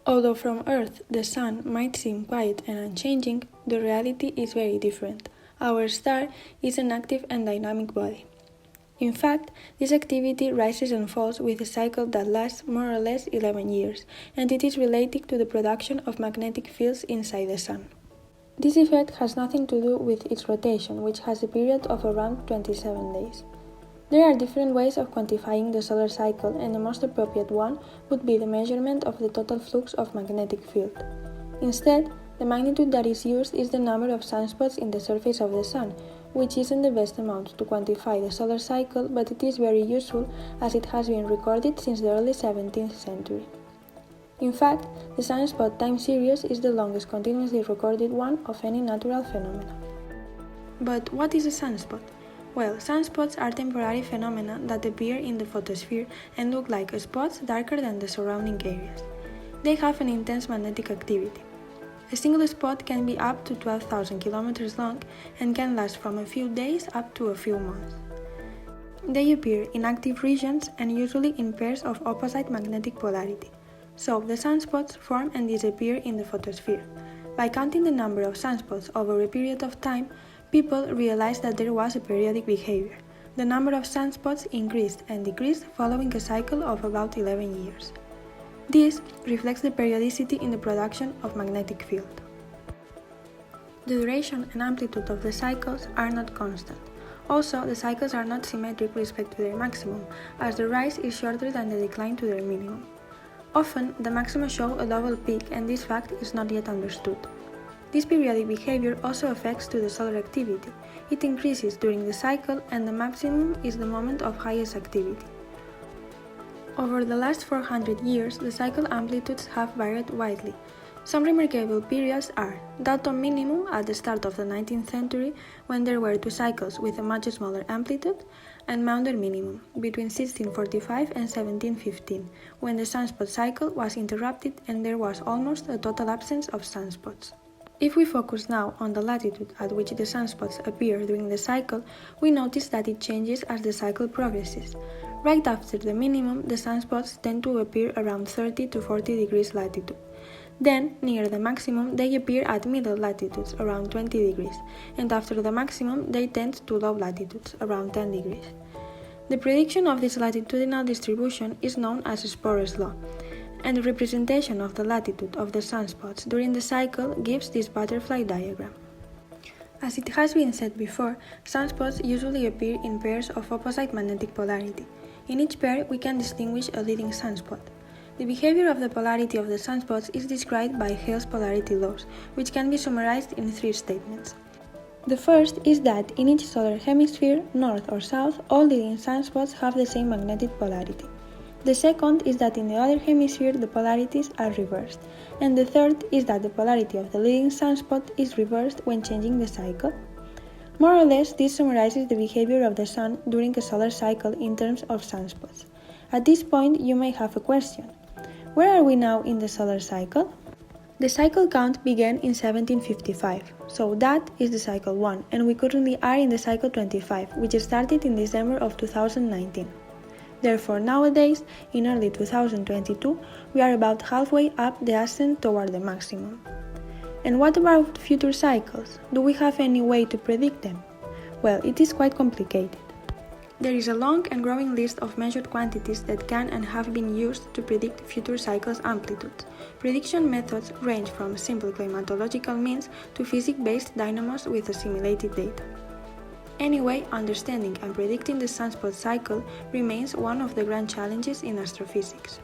Although from Earth the Sun might seem quiet and unchanging, the reality is very different. Our star is an active and dynamic body. In fact, this activity rises and falls with a cycle that lasts more or less 11 years, and it is related to the production of magnetic fields inside the Sun. This effect has nothing to do with its rotation, which has a period of around 27 days. There are different ways of quantifying the solar cycle, and the most appropriate one would be the measurement of the total flux of magnetic field. Instead, the magnitude that is used is the number of sunspots in the surface of the Sun, which isn't the best amount to quantify the solar cycle, but it is very useful as it has been recorded since the early 17th century. In fact, the sunspot time series is the longest continuously recorded one of any natural phenomena. But what is a sunspot? Well, sunspots are temporary phenomena that appear in the photosphere and look like spots darker than the surrounding areas. They have an intense magnetic activity. A single spot can be up to 12,000 kilometers long and can last from a few days up to a few months. They appear in active regions and usually in pairs of opposite magnetic polarity. So, the sunspots form and disappear in the photosphere. By counting the number of sunspots over a period of time, people realized that there was a periodic behavior. The number of sunspots increased and decreased following a cycle of about 11 years. This reflects the periodicity in the production of magnetic field. The duration and amplitude of the cycles are not constant. Also, the cycles are not symmetric with respect to their maximum, as the rise is shorter than the decline to their minimum. Often, the maxima show a double peak, and this fact is not yet understood. This periodic behavior also affects to the solar activity. It increases during the cycle, and the maximum is the moment of highest activity. Over the last 400 years, the cycle amplitudes have varied widely. Some remarkable periods are datum minimum at the start of the 19th century, when there were two cycles with a much smaller amplitude, and Maunder minimum, between 1645 and 1715, when the sunspot cycle was interrupted and there was almost a total absence of sunspots. If we focus now on the latitude at which the sunspots appear during the cycle, we notice that it changes as the cycle progresses. Right after the minimum, the sunspots tend to appear around 30 to 40 degrees latitude. Then, near the maximum, they appear at middle latitudes, around 20 degrees, and after the maximum, they tend to low latitudes, around 10 degrees. The prediction of this latitudinal distribution is known as Sporer's law, and the representation of the latitude of the sunspots during the cycle gives this butterfly diagram. As it has been said before, sunspots usually appear in pairs of opposite magnetic polarity. In each pair, we can distinguish a leading sunspot. The behavior of the polarity of the sunspots is described by Hale's polarity laws, which can be summarized in 3 statements. The first is that in each solar hemisphere, north or south, all leading sunspots have the same magnetic polarity. The second is that in the other hemisphere the polarities are reversed, and the third is that the polarity of the leading sunspot is reversed when changing the cycle. More or less, this summarizes the behavior of the Sun during a solar cycle in terms of sunspots. At this point, you may have a question. Where are we now in the solar cycle? The cycle count began in 1755, so that is the cycle 1, and we currently are in the cycle 25, which started in December of 2019. Therefore, nowadays, in early 2022, we are about halfway up the ascent toward the maximum. And what about future cycles? Do we have any way to predict them? Well, it is quite complicated. There is a long and growing list of measured quantities that can and have been used to predict future cycles' amplitudes. Prediction methods range from simple climatological means to physics-based dynamos with assimilated data. Anyway, understanding and predicting the sunspot cycle remains one of the grand challenges in astrophysics.